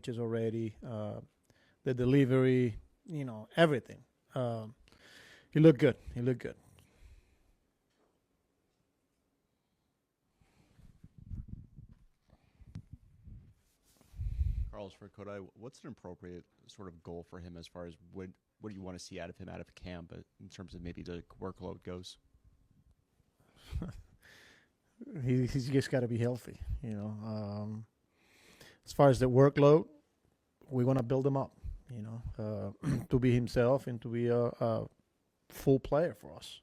pitches already, the delivery, everything. He looked good. He looked good. Carlos, for Kodai, what's an appropriate sort of goal for him as far as what do you want to see out of him out of camp in terms of maybe the workload goes? He's just got to be healthy, As far as the workload, we want to build him up, to be himself and to be a full player for us.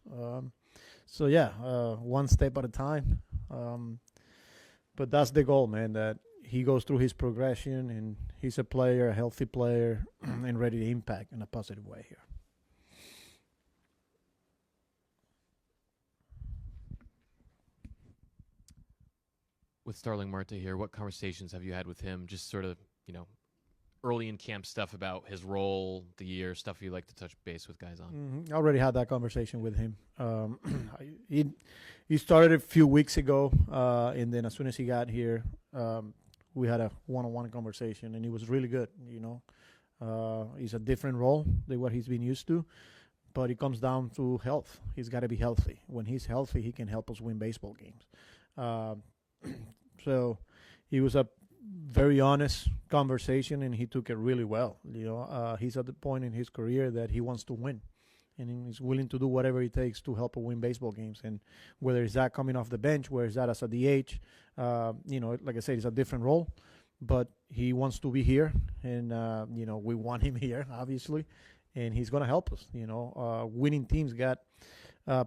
One step at a time. But that's the goal, man, that he goes through his progression and he's a player, a healthy player, and ready to impact in a positive way here. With Starling Marte here, what conversations have you had with him? Just sort of, early in camp stuff about his role, the year, stuff you like to touch base with guys on. I already had that conversation with him. He started a few weeks ago, and then as soon as he got here, we had a one-on-one conversation, and it was really good. It's a different role than what he's been used to, but it comes down to health. He's got to be healthy. When he's healthy, he can help us win baseball games. So it was a very honest conversation, and he took it really well. He's at the point in his career that he wants to win, and he's willing to do whatever it takes to help us win baseball games. And whether it's that coming off the bench, whether it's that as a DH, like I said, it's a different role, but he wants to be here, and we want him here, obviously, and he's going to help us. Winning teams got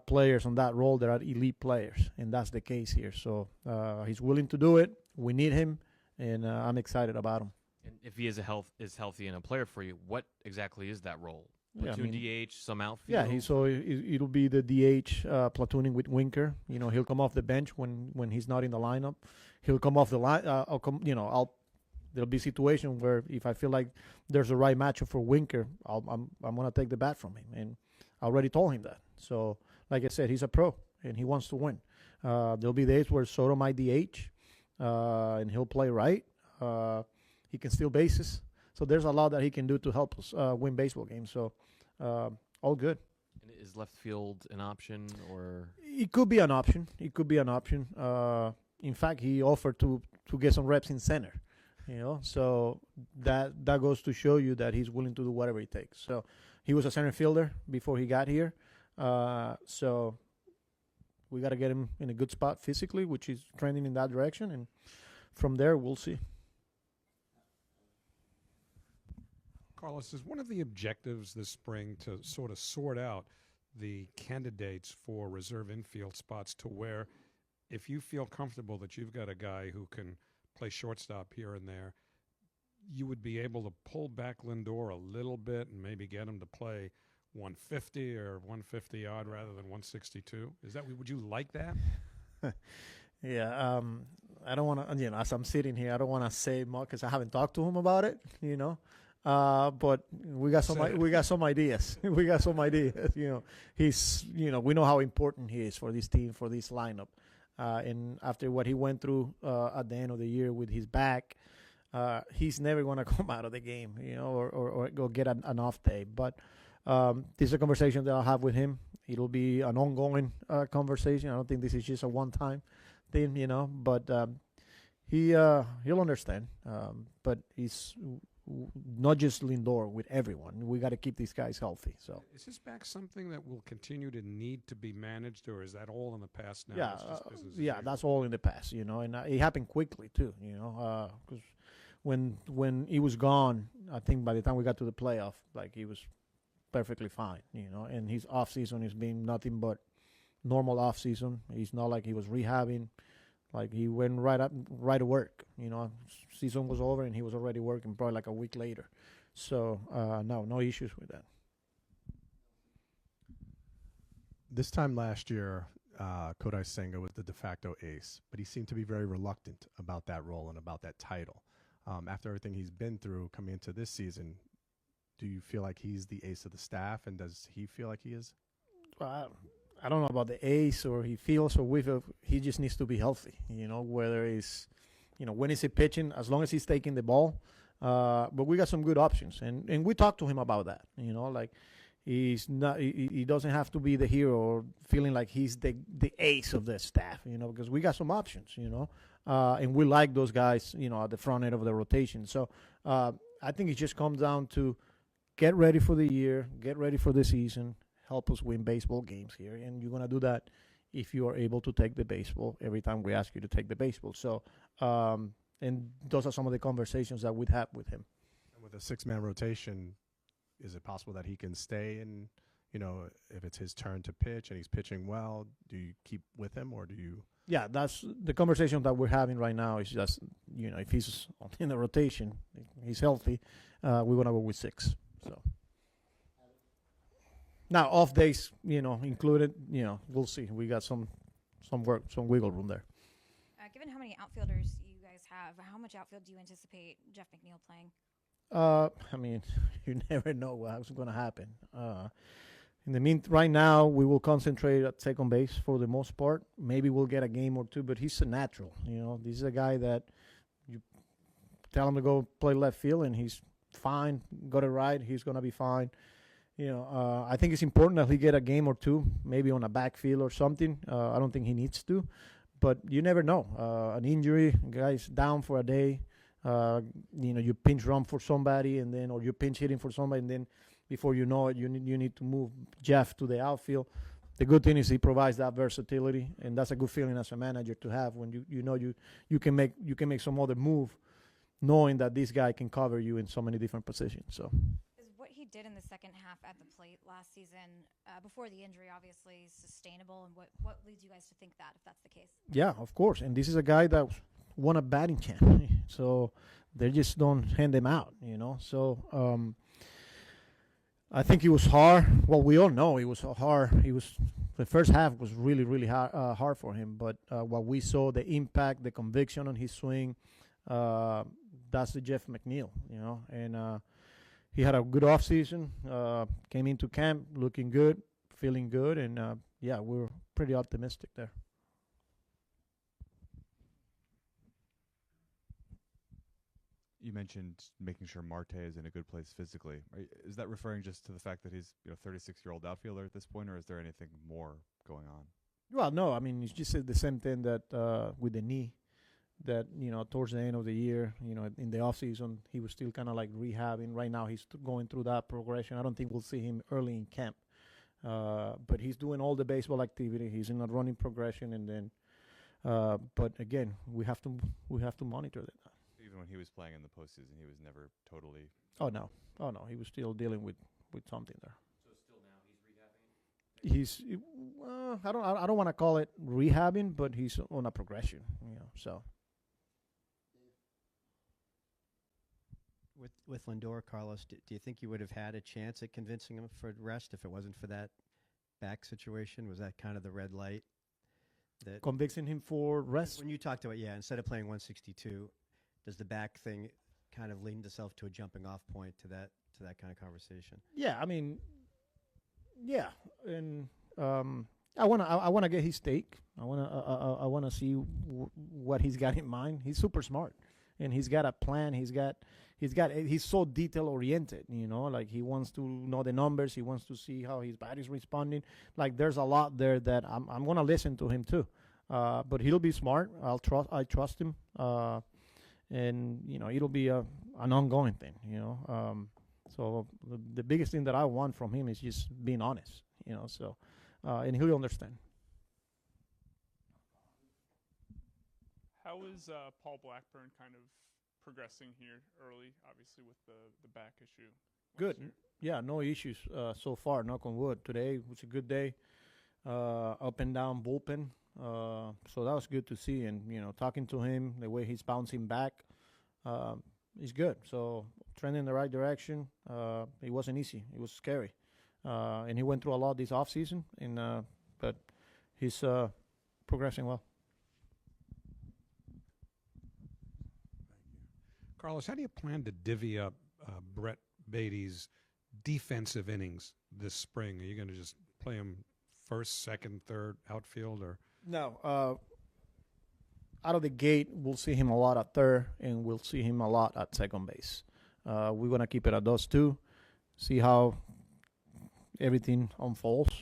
players on that role that are elite players, and that's the case here. So he's willing to do it. We need him, and I'm excited about him. And if he is healthy and a player for you, what exactly is that role? Platoon DH, some outfield? Yeah, it'll be the DH platooning with Winker. He'll come off the bench when he's not in the lineup. He'll come off the line. There'll be a situation where if I feel like there's a right matchup for Winker, I'm gonna take the bat from him, and I already told him that. So, like I said, he's a pro and he wants to win. There'll be days where Soto might DH, and he'll play right. He can steal bases. So there's a lot that he can do to help us win baseball games. So all good. And is left field an option, or? It could be an option. In fact, he offered to get some reps in center. So that goes to show you that he's willing to do whatever it takes. So he was a center fielder before he got here. So we got to get him in a good spot physically, which is trending in that direction. And from there, we'll see. Carlos, is one of the objectives this spring to sort of sort out the candidates for reserve infield spots to where if you feel comfortable that you've got a guy who can play shortstop here and there, you would be able to pull back Lindor a little bit and maybe get him to play 150 or 150 odd rather than 162? Would you like that? Yeah, I don't want to, as I'm sitting here, I don't want to say more because I haven't talked to him about it, but we got some ideas. We got some ideas. He's, we know how important he is for this team, for this lineup. And after what he went through at the end of the year with his back, he's never going to come out of the game, or go get an off day. But this is a conversation that I'll have with him. It'll be an ongoing conversation. I don't think this is just a one-time thing, but he'll understand. But he's not just Lindor, with everyone. We got to keep these guys healthy. So is his back something that will continue to need to be managed, or is that all in the past now? Yeah, that's all in the past, and it happened quickly too, because when he was gone, I think by the time we got to the playoff, like, he was perfectly fine, and his off season has been nothing but normal off season. He's not like he was rehabbing. Like, he went right to work. Season was over and he was already working probably like a week later. So, no issues with that. This time last year, Kodai Senga was the de facto ace, but he seemed to be very reluctant about that role and about that title. After everything he's been through coming into this season, do you feel like he's the ace of the staff, and does he feel like he is? I don't know about the ace or he feels or we feel. He just needs to be healthy, whether it's, when is he pitching, as long as he's taking the ball, But we got some good options, and we talked to him about that. You know, like he's not, he doesn't have to be the hero or feeling like he's the ace of the staff. You know, because we got some options. You know, and we like those guys. You know, at the front end of the rotation. So I think it just comes down to get ready for the year, get ready for the season, help us win baseball games here, and you're gonna do that if you are able to take the baseball every time we ask you to take the baseball. So. And those are some of the conversations that we'd have with him. And with a 6-man rotation, is it possible that he can stay? And, you know, if it's his turn to pitch and he's pitching well, do you keep with him or do you? Yeah, that's the conversation that we're having right now. Is just, you know, if he's in the rotation, he's healthy, we're going to go with 6. So now off days, you know, included, you know, we'll see. We got some work, some wiggle room there. Given how many outfielders you guys have, how much outfield do you anticipate Jeff McNeil playing? I mean, you never know what's going to happen. In the meantime, right now, we will concentrate at second base for the most part. Maybe we'll get a game or two, but he's a natural. You know, this is a guy that you tell him to go play left field, and he's fine. Got it right, he's going to be fine. You know, I think it's important that he get a game or two, maybe on a backfield or something. I don't think he needs to. But you never know. An injury, guy's down for a day. You know, you pinch run for somebody, and then, or you pinch hitting for somebody, and then before you know it, you need to move Jeff to the outfield. The good thing is he provides that versatility, and that's a good feeling as a manager to have when you know you can make some other move, knowing that this guy can cover you in so many different positions. So. What he did in the second half at the plate last season, before the injury, obviously sustainable, and what leads you guys to think that, if that's the case? Yeah, of course. And this is a guy that won a batting champ, so they just don't hand him out, you know. So I think it was hard. Well, we all know it was hard. The first half was really, really hard for him. But what we saw, the impact, the conviction on his swing, that's the Jeff McNeil, you know. And he had a good offseason, came into camp looking good, feeling good, and, yeah, we're pretty optimistic there. You mentioned making sure Marte is in a good place physically. Is that referring just to the fact that he's 36-year-old outfielder at this point, or is there anything more going on? Well, no, I mean, it's just the same thing that with the knee. That, you know, towards the end of the year, you know, in the offseason, he was still kind of like rehabbing. Right now, he's going through that progression. I don't think we'll see him early in camp. But he's doing all the baseball activity. He's in a running progression. And then, but again, we have to monitor that. Even when he was playing in the postseason, he was never totally. Oh, no. He was still dealing with something there. So still now he's rehabbing? I don't want to call it rehabbing, but he's on a progression, you know, so. With Lindor, Carlos, do you think you would have had a chance at convincing him for rest if it wasn't for that back situation? Was that kind of the red light? That convincing him for rest? When you talked about, instead of playing 162, does the back thing kind of lend itself to a jumping off point to that kind of conversation? Yeah, I mean, yeah, and I wanna get his take. I wanna see what he's got in mind. He's super smart, and he's got a plan. He's so detail oriented, you know, like he wants to know the numbers. He wants to see how his body's responding. Like there's a lot there that I'm gonna listen to him too. But he'll be smart. I trust him. And you know, it'll be an ongoing thing, you know. So the biggest thing that I want from him is just being honest, you know. So and he'll understand. How is Paul Blackburn kind of progressing here early, obviously with the back issue? Good. Yeah, no issues so far, knock on wood. Today was a good day, up and down bullpen. So that was good to see. And, you know, talking to him, the way he's bouncing back, is good. So trending in the right direction. It wasn't easy. It was scary. And he went through a lot this offseason, but he's progressing well. Carlos, how do you plan to divvy up Brett Baty's defensive innings this spring? Are you going to just play him first, second, third, outfield, or? No. Out of the gate, we'll see him a lot at third, and we'll see him a lot at second base. We're going to keep it at those two, see how everything unfolds.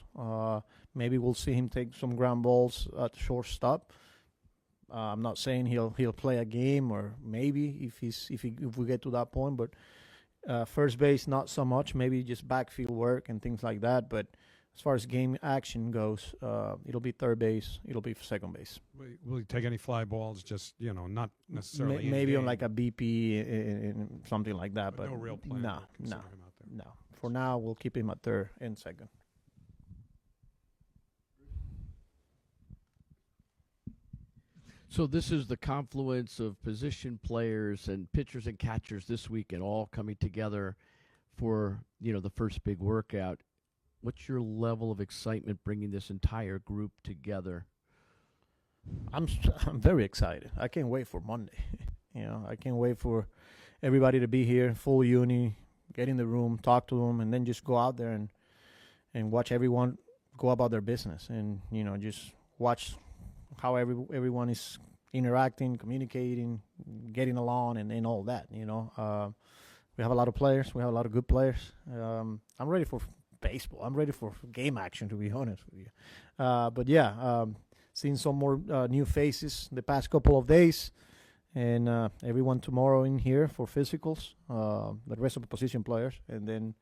Maybe we'll see him take some ground balls at shortstop. I'm not saying he'll play a game, or maybe if we get to that point, but first base not so much. Maybe just backfield work and things like that. But as far as game action goes, it'll be third base, it'll be second base. Will he take any fly balls? Just not necessarily. Maybe on in-game, like a BP and something like that. But no real plan. No. Him out there. No. For now, we'll keep him at third and second. So this is the confluence of position players and pitchers and catchers this weekend all coming together for, the first big workout. What's your level of excitement bringing this entire group together? I'm very excited. I can't wait for Monday. I can't wait for everybody to be here, full uni, get in the room, talk to them, and then just go out there and watch everyone go about their business, and just watch how everyone is interacting, communicating, getting along, and all that. We have a lot of players. We have a lot of good players. I'm ready for baseball. I'm ready for game action, to be honest with you. But yeah, seeing some more new faces the past couple of days, and everyone tomorrow in here for physicals, the rest of the position players, and then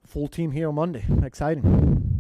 full team here on Monday. Exciting.